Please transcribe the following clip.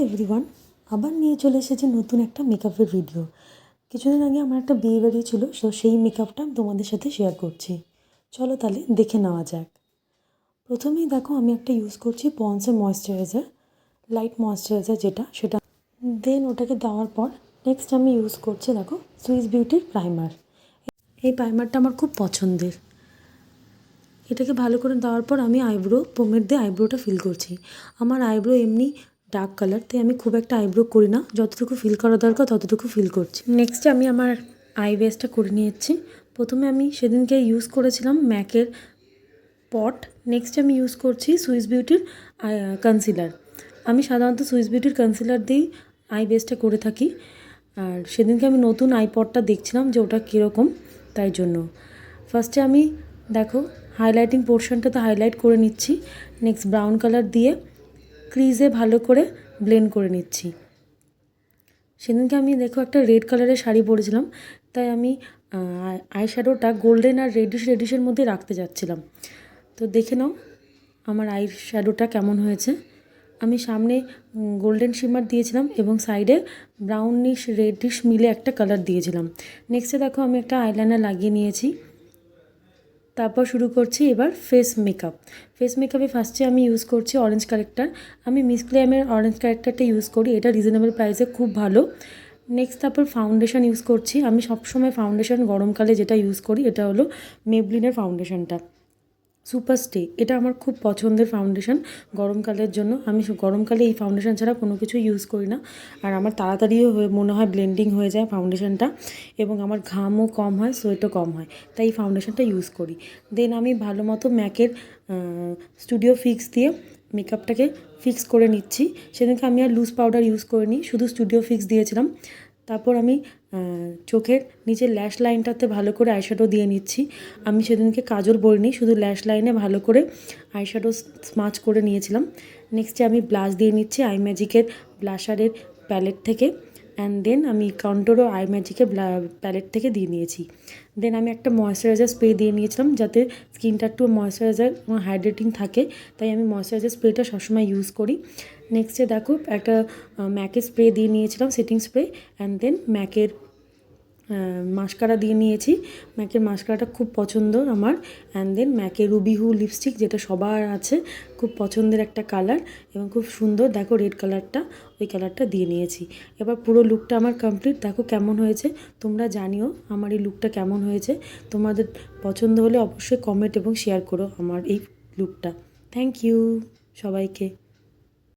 Everyone, আবার নিয়ে চলে এসেছি নতুন একটা মেকআপের ভিডিও। কিছুদিন আগে আমার একটা বিয়ে বাড়ি ছিল, তো সেই মেকআপটা আমি তোমাদের সাথে শেয়ার করছি। চলো তাহলে দেখে নেওয়া যাক। প্রথমেই দেখো আমি একটা ইউজ করছি পন্ডসের ময়েশ্চারাইজার, লাইট ময়েশ্চারাইজার সেটা দেন ওটাকে দেওয়ার পর নেক্সট আমি ইউজ করছি দেখো সুইস বিউটির প্রাইমার। এই প্রাইমারটা আমার খুব পছন্দের। এটাকে ভালো করে দেওয়ার পর আমি আইব্রো পোমের দিয়ে আইব্রোটা ফিল করছি। আমার আইব্রো এমনি ডার্ক কালার, তাই আমি খুব একটা আইব্রো করি না, যতটুকু ফিল করা দরকার ততটুকু ফিল করছি। নেক্সট আমি আমার আই বেসটা করে নিয়েছি। প্রথমে আমি সেদিনকে ইউজ করেছিলাম ম্যাকের পট, নেক্সট আমি ইউজ করছি সুইস বিউটির কনসিলার। আমি সাধারণত সুইস বিউটির কনসিলার দিয়েই আই বেসটা করে থাকি, আর সেদিনকে আমি নতুন আই পটটা দেখছিলাম যে ওটা কীরকম, তাই জন্য ফার্স্টে আমি দেখো হাইলাইটিং পোর্শনটাতে হাইলাইট করে নিচ্ছি। নেক্সট ব্রাউন কালার দিয়ে ক্রিজে ভালো করে ব্লেন্ড করে নিচ্ছি। সেদিনকে আমি দেখো একটা রেড কালারের শাড়ি পরেছিলাম, তাই আমি আই শ্যাডোটা গোল্ডেন আর রেডিশের মধ্যে রাখতে যাচ্ছিলাম। তো দেখে নাও আমার আই শ্যাডোটা কেমন হয়েছে। আমি সামনে গোল্ডেন শিমার দিয়েছিলাম এবং সাইডে ব্রাউনিশ রেডিশ মিলে একটা কালার দিয়েছিলাম। নেক্সটে দেখো আমি একটা আইলাইনার লাগিয়ে নিয়েছি। তারপর শুরু করছি এবার ফেস মেকআপ। ফেস মেকআপে ফার্স্টে আমি ইউজ করছি অরেঞ্জ কারেক্টার। আমি মিস গ্ল্যামের অরেঞ্জ কারেক্টারটা ইউজ করি, এটা রিজনেবল প্রাইসে খুব ভালো। নেক্সট তারপর ফাউন্ডেশন ইউজ করছি। আমি সবসময় ফাউন্ডেশন গরমকালে যেটা ইউজ করি এটা হলো মেবলিনের ফাউন্ডেশনটা সুপার স্টে। এটা আমার খুব পছন্দের ফাউন্ডেশন গরমকালের জন্য। আমি গরমকালে এই ফাউন্ডেশন ছাড়া কোনো কিছু ইউজ করি না, আর আমার তাড়াতাড়িও মনে হয় ব্লেন্ডিং হয়ে যায় ফাউন্ডেশনটা, এবং আমার ঘামও কম হয়, সোয়েটও কম হয়, তাই এই ফাউন্ডেশনটা ইউজ করি। দেন আমি ভালো মতো ম্যাকের স্টুডিও ফিক্স দিয়ে মেকআপটাকে ফিক্স করে নিচ্ছি। সেদিনকে আমি আর লুজ পাউডার ইউজ করিনি, শুধু স্টুডিও ফিক্স দিয়েছিলাম। তারপর আমি চোখের নিচের ল্যাশ লাইনটাতে ভালো করে আইশ্যাডো দিয়ে নিচ্ছি। আমি সেদিনকে কাজল পরিনি, শুধু ল্যাশ লাইনে ভালো করে আইশ্যাডো স্মাচ করে নিয়েছিলাম। নেক্সটে আমি ব্লাশ দিয়ে নিচ্ছি আই ম্যাজিকের ব্লাশারের প্যালেট থেকে, অ্যান্ড দেন আমি কন্ট্রোরও আই ম্যাজিকের প্যালেট থেকে দিয়ে নিয়েছি। দেন আমি একটা ময়েশ্চারাইজার স্প্রে দিয়ে নিয়েছিলাম যাতে স্কিনটা একটু ময়েশ্চারাইজার হাইড্রেটিং থাকে, তাই আমি ময়েশ্চারাইজার স্প্রেটা সবসময় ইউজ করি। নেক্সটে দেখো একটা ম্যাকের স্প্রে দিয়ে নিয়েছিলাম, সেটিং স্প্রে, অ্যান্ড দেন ম্যাকের মাস্কারা দিয়ে নিয়েছি। ম্যাকের মাস্কারাটা খুব পছন্দ আমার। অ্যান্ড দেন ম্যাকের রুবিহু লিপস্টিক, যেটা সবার আছে, খুব পছন্দের একটা কালার এবং খুব সুন্দর, দেখো রেড কালারটা, ওই কালারটা দিয়ে নিয়েছি। এবার পুরো লুকটা আমার কমপ্লিট। দেখো কেমন হয়েছে, তোমরা জানিও আমার এই লুকটা কেমন হয়েছে। তোমাদের পছন্দ হলে অবশ্যই কমেন্ট এবং শেয়ার করো আমার এই লুকটা। থ্যাংক ইউ সবাইকে।